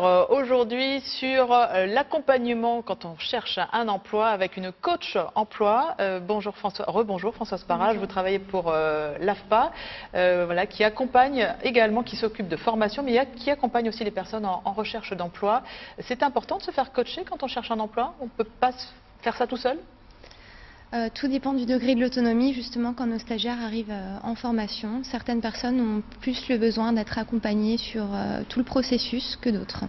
aujourd'hui sur l'accompagnement quand on cherche un emploi avec une coach emploi. Bonjour rebonjour Françoise Parage, vous travaillez pour l'AFPA, voilà, qui accompagne également, qui s'occupe de formation, mais qui accompagne aussi les personnes en recherche d'emploi. C'est important de se faire coacher quand on cherche un emploi? On ne peut pas faire ça tout seul? Tout dépend du degré de l'autonomie. Justement, quand nos stagiaires arrivent en formation, certaines personnes ont plus le besoin d'être accompagnées sur tout le processus que d'autres.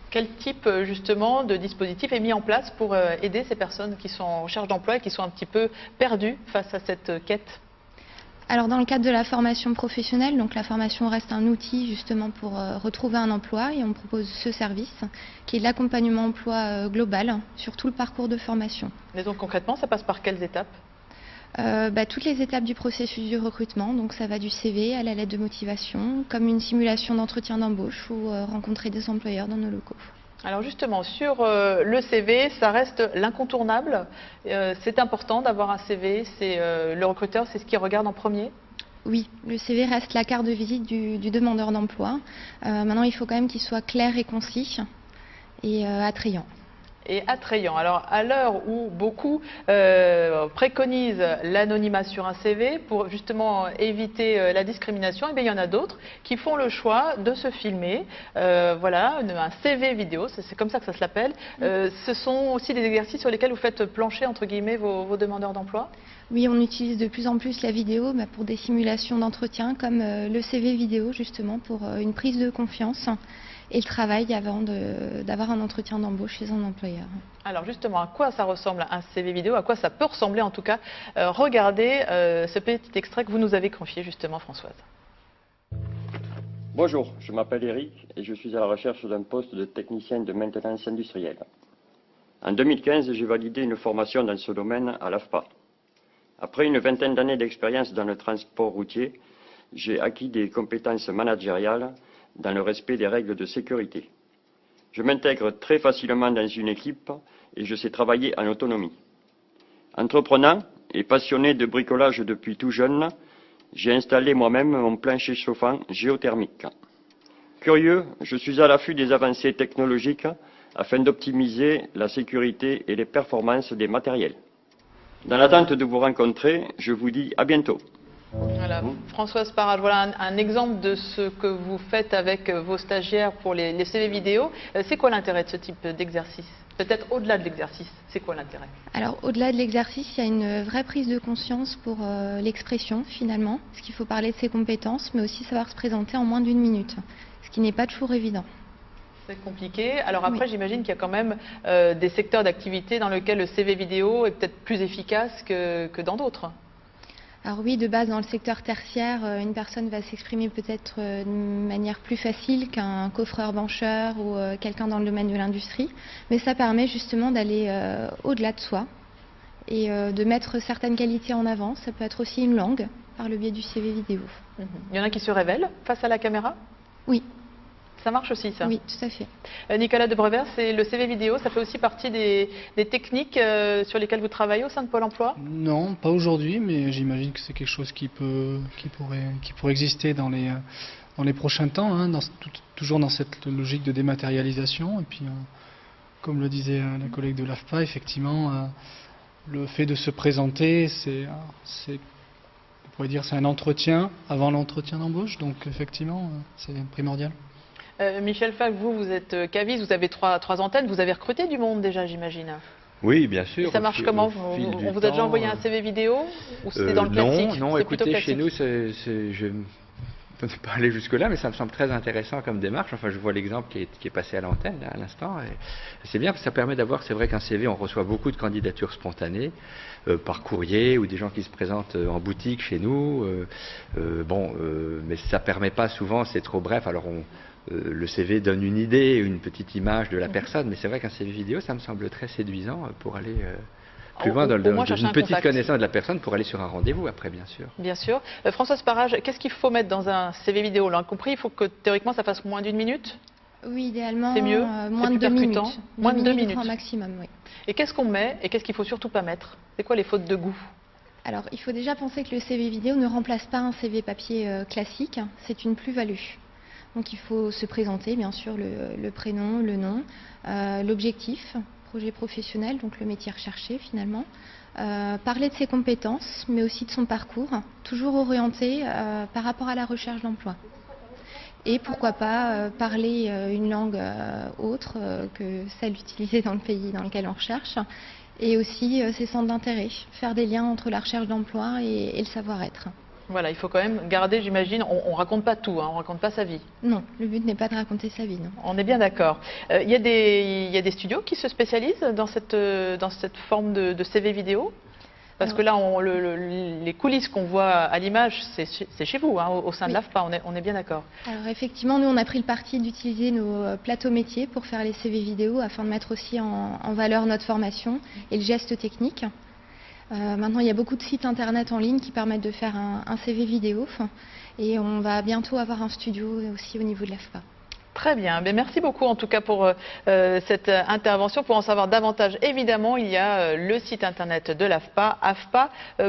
Quel type justement de dispositif est mis en place pour aider ces personnes qui sont en recherche d'emploi et qui sont un petit peu perdues face à cette quête? Alors dans le cadre de la formation professionnelle, donc la formation reste un outil justement pour retrouver un emploi, et on propose ce service qui est l'accompagnement emploi global sur tout le parcours de formation. Et donc concrètement, ça passe par quelles étapes? Toutes les étapes du processus du recrutement, donc ça va du CV à la lettre de motivation, comme une simulation d'entretien d'embauche ou rencontrer des employeurs dans nos locaux. Alors justement, sur le CV, ça reste l'incontournable. C'est important d'avoir un CV, le recruteur, c'est ce qu'il regarde en premier? Oui, le CV reste la carte de visite du demandeur d'emploi. Maintenant, il faut quand même qu'il soit clair et concis et attrayant. Et attrayant. Alors, à l'heure où beaucoup préconisent l'anonymat sur un CV pour justement éviter la discrimination, eh bien, il y en a d'autres qui font le choix de se filmer. Voilà, un CV vidéo, c'est comme ça que ça se l'appelle. Ce sont aussi des exercices sur lesquels vous faites plancher, entre guillemets, vos demandeurs d'emploi? Oui, on utilise de plus en plus la vidéo pour des simulations d'entretien, comme le CV vidéo, justement, pour une prise de confiance et le travail avant d'avoir un entretien d'embauche chez un employeur. Alors justement, à quoi ça ressemble un CV vidéo? À quoi ça peut ressembler en tout cas? Regardez ce petit extrait que vous nous avez confié justement, Françoise. Bonjour, je m'appelle Eric et je suis à la recherche d'un poste de technicien de maintenance industrielle. En 2015, j'ai validé une formation dans ce domaine à l'AFPA. Après une vingtaine d'années d'expérience dans le transport routier, j'ai acquis des compétences managériales dans le respect des règles de sécurité. Je m'intègre très facilement dans une équipe et je sais travailler en autonomie. Entreprenant et passionné de bricolage depuis tout jeune, j'ai installé moi-même mon plancher chauffant géothermique. Curieux, je suis à l'affût des avancées technologiques afin d'optimiser la sécurité et les performances des matériels. Dans l'attente de vous rencontrer, je vous dis à bientôt. Voilà, Françoise Parage, voilà un exemple de ce que vous faites avec vos stagiaires pour les CV vidéo. C'est quoi l'intérêt de ce type d'exercice? Peut-être au-delà de l'exercice, c'est quoi l'intérêt? Alors au-delà de l'exercice, il y a une vraie prise de conscience pour l'expression finalement, parce qu'il faut parler de ses compétences, mais aussi savoir se présenter en moins d'une minute, ce qui n'est pas toujours évident. C'est compliqué. Alors après, Oui. j'imagine qu'il y a quand même des secteurs d'activité dans lesquels le CV vidéo est peut-être plus efficace que dans d'autres. Alors oui, de base, dans le secteur tertiaire, une personne va s'exprimer peut-être d'une manière plus facile qu'un coffreur-bancheur ou quelqu'un dans le domaine de l'industrie. Mais ça permet justement d'aller au-delà de soi et de mettre certaines qualités en avant. Ça peut être aussi une langue par le biais du CV vidéo. Il y en a qui se révèlent face à la caméra? Oui. Ça marche aussi, ça? Oui, tout à fait. Nicolas de Brevers, c'est le CV vidéo, ça fait aussi partie des techniques sur lesquelles vous travaillez au sein de Pôle emploi? Non, pas aujourd'hui, mais j'imagine que c'est quelque chose qui pourrait exister dans les prochains temps, hein, toujours dans cette logique de dématérialisation. Et puis, comme le disait la collègue de l'AFPA, effectivement, le fait de se présenter, on pourrait dire, c'est un entretien avant l'entretien d'embauche, donc effectivement, c'est primordial. Michel Fac, vous êtes caviste, vous avez trois antennes, vous avez recruté du monde déjà, j'imagine? Oui, bien sûr. Et ça marche comment? On vous a déjà envoyé un CV vidéo ou c'était dans le classique? Non, écoutez, chez nous, je ne peux pas aller jusque-là, mais ça me semble très intéressant comme démarche. Enfin, je vois l'exemple qui est passé à l'antenne à l'instant. C'est bien parce que ça permet d'avoir, c'est vrai qu'un CV, on reçoit beaucoup de candidatures spontanées par courrier ou des gens qui se présentent en boutique chez nous. Mais ça ne permet pas souvent, c'est trop bref. Alors, le CV donne une idée, une petite image de la personne, mais c'est vrai qu'un CV vidéo, ça me semble très séduisant pour aller plus loin dans une petite connaissance de la personne pour aller sur un rendez-vous après, bien sûr. Bien sûr. Françoise Parage, qu'est-ce qu'il faut mettre dans un CV vidéo? On l'a compris, il faut que théoriquement ça fasse moins d'une minute? Oui, idéalement, c'est mieux, moins de 2 minutes. Moins de 2 minutes. Grand maximum, oui. Et qu'est-ce qu'on met et qu'est-ce qu'il faut surtout pas mettre? C'est quoi les fautes de goût? Alors, il faut déjà penser que le CV vidéo ne remplace pas un CV papier classique, c'est une plus-value. Donc il faut se présenter, bien sûr, le prénom, le nom, l'objectif, projet professionnel, donc le métier recherché finalement. Parler de ses compétences, mais aussi de son parcours, toujours orienté par rapport à la recherche d'emploi. Et pourquoi pas parler une langue autre que celle utilisée dans le pays dans lequel on recherche, et aussi ses centres d'intérêt, faire des liens entre la recherche d'emploi et le savoir-être. Voilà, il faut quand même garder, j'imagine, on raconte pas tout, hein, on raconte pas sa vie. Non, le but n'est pas de raconter sa vie, non. On est bien d'accord. Il y a des studios qui se spécialisent dans cette forme de CV vidéo? Parce que là, les coulisses qu'on voit à l'image, c'est chez vous, hein, au sein de Oui. l'AFPA, on est bien d'accord. Alors effectivement, nous on a pris le parti d'utiliser nos plateaux métiers pour faire les CV vidéo afin de mettre aussi en valeur notre formation et le geste technique. Maintenant, il y a beaucoup de sites internet en ligne qui permettent de faire un CV vidéo et on va bientôt avoir un studio aussi au niveau de l'AFPA. Très bien, mais merci beaucoup en tout cas pour cette intervention. Pour en savoir davantage, évidemment, il y a le site internet de l'AFPA, afpa.fr.